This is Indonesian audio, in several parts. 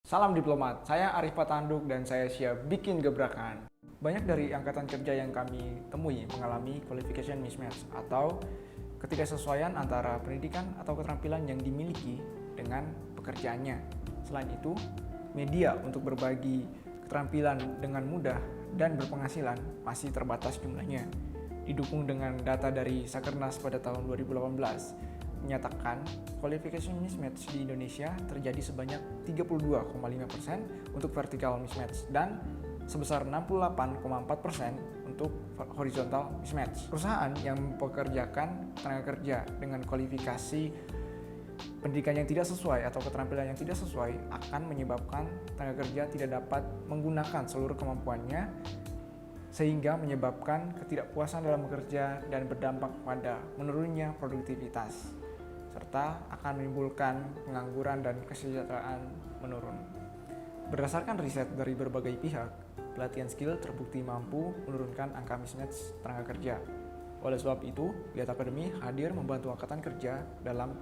Salam diplomat, saya Arif Patanduk dan saya siap bikin gebrakan. Banyak dari angkatan kerja yang kami temui mengalami qualification mismatch atau ketidaksesuaian antara pendidikan atau keterampilan yang dimiliki dengan pekerjaannya. Selain itu, media untuk berbagi keterampilan dengan mudah dan berpenghasilan masih terbatas jumlahnya. Didukung dengan data dari Sakernas pada tahun 2018, menyatakan qualification mismatch di Indonesia terjadi sebanyak 32,5% untuk vertical mismatch dan sebesar 68,4% untuk horizontal mismatch. Perusahaan yang mempekerjakan tenaga kerja dengan kualifikasi pendidikan yang tidak sesuai atau keterampilan yang tidak sesuai akan menyebabkan tenaga kerja tidak dapat menggunakan seluruh kemampuannya sehingga menyebabkan ketidakpuasan dalam bekerja dan berdampak pada menurunnya produktivitas serta akan menimbulkan pengangguran dan kesejahteraan menurun. Berdasarkan riset dari berbagai pihak, pelatihan skill terbukti mampu menurunkan angka mismatch tenaga kerja. Oleh sebab itu, Wiyat Academy hadir membantu angkatan kerja dalam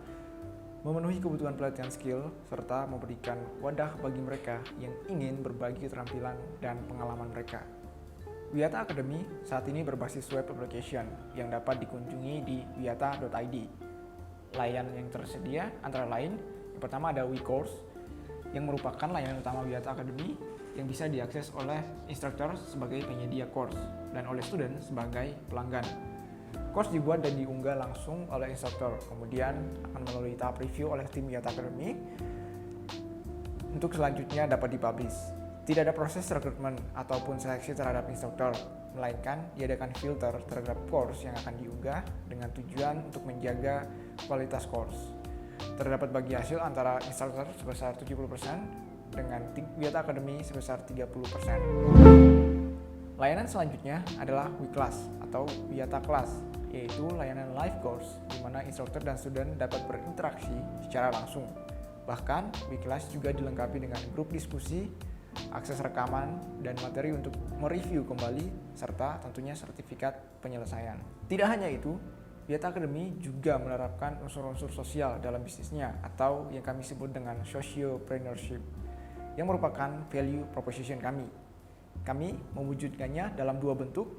memenuhi kebutuhan pelatihan skill serta memberikan wadah bagi mereka yang ingin berbagi keterampilan dan pengalaman mereka. Wiyat Academy saat ini berbasis web application yang dapat dikunjungi di wiyata.id. Layanan yang tersedia antara lain, yang pertama ada WeCourse, yang merupakan layanan utama Wiyat Academy yang bisa diakses oleh instruktur sebagai penyedia course dan oleh student sebagai pelanggan. Course dibuat dan diunggah langsung oleh instruktur, kemudian akan melalui tahap review oleh tim Wiyat Academy untuk selanjutnya dapat dipublish. Tidak ada proses rekrutmen ataupun seleksi terhadap instruktur, melainkan diadakan filter terhadap course yang akan diunggah dengan tujuan untuk menjaga kualitas course. Terdapat bagi hasil antara instruktur sebesar 70% dengan Wiyat Academy sebesar 30%. Layanan selanjutnya adalah WeClass atau Wiyata Class, yaitu layanan live course di mana instruktur dan student dapat berinteraksi secara langsung. Bahkan WeClass juga dilengkapi dengan grup diskusi, akses rekaman, dan materi untuk mereview kembali, serta tentunya sertifikat penyelesaian. Tidak hanya itu, Wiyat Academy juga menerapkan unsur-unsur sosial dalam bisnisnya atau yang kami sebut dengan sociopreneurship, yang merupakan value proposition kami. Kami mewujudkannya dalam dua bentuk,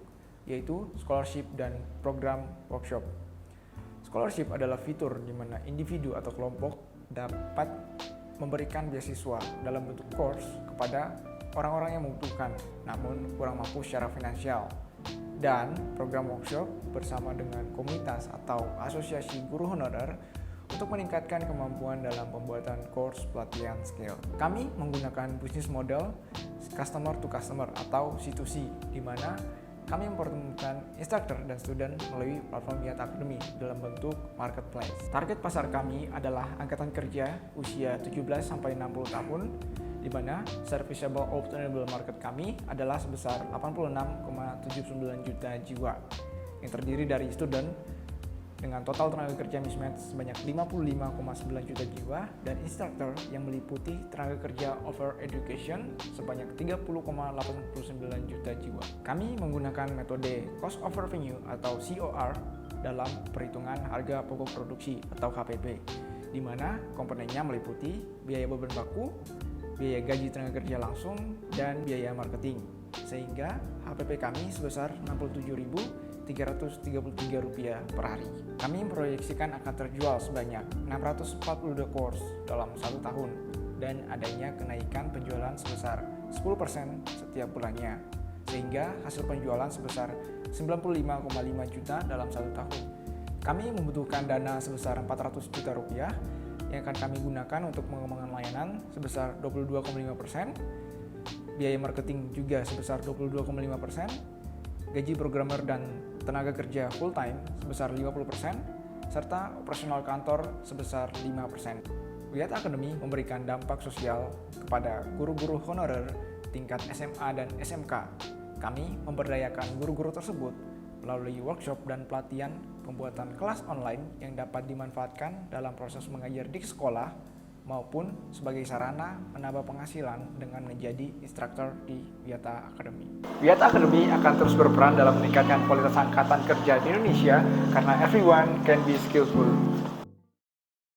yaitu scholarship dan program workshop. Scholarship adalah fitur di mana individu atau kelompok dapat memberikan beasiswa dalam bentuk course kepada orang-orang yang membutuhkan namun kurang mampu secara finansial. Dan program workshop bersama dengan komunitas atau asosiasi guru honorer untuk meningkatkan kemampuan dalam pembuatan course pelatihan skill. Kami menggunakan bisnis model customer to customer atau C2C, di mana kami mempertemukan instruktur dan student melalui platform Wiyat Academy dalam bentuk marketplace. Target pasar kami adalah angkatan kerja usia 17-60 tahun, di mana serviceable obtainable market kami adalah sebesar 86,79 juta jiwa, yang terdiri dari student dengan total tenaga kerja mismatch sebanyak 55,9 juta jiwa dan instruktur yang meliputi tenaga kerja over education sebanyak 30,89 juta jiwa. Kami menggunakan metode cost of revenue atau COR dalam perhitungan harga pokok produksi atau HPP, di mana komponennya meliputi biaya beban baku, biaya gaji tenaga kerja langsung, dan biaya marketing, sehingga HPP kami sebesar Rp60.333 per hari. Kami memproyeksikan akan terjual sebanyak 642 course dalam 1 tahun dan adanya kenaikan penjualan sebesar 10% setiap bulannya, sehingga hasil penjualan sebesar 95,5 juta dalam 1 tahun. Kami membutuhkan dana sebesar 400 juta rupiah yang akan kami gunakan untuk mengembangkan layanan sebesar 22,5%, biaya marketing juga sebesar 22,5%, gaji programmer dan tenaga kerja full time sebesar 50%, serta operasional kantor sebesar 5%. Wiyat Academy memberikan dampak sosial kepada guru-guru honorer tingkat SMA dan SMK. Kami memberdayakan guru-guru tersebut melalui workshop dan pelatihan pembuatan kelas online yang dapat dimanfaatkan dalam proses mengajar di sekolah maupun sebagai sarana menambah penghasilan dengan menjadi instruktur di Wiyata Academy. Wiyata Academy akan terus berperan dalam meningkatkan kualitas angkatan kerja di Indonesia karena everyone can be skillful.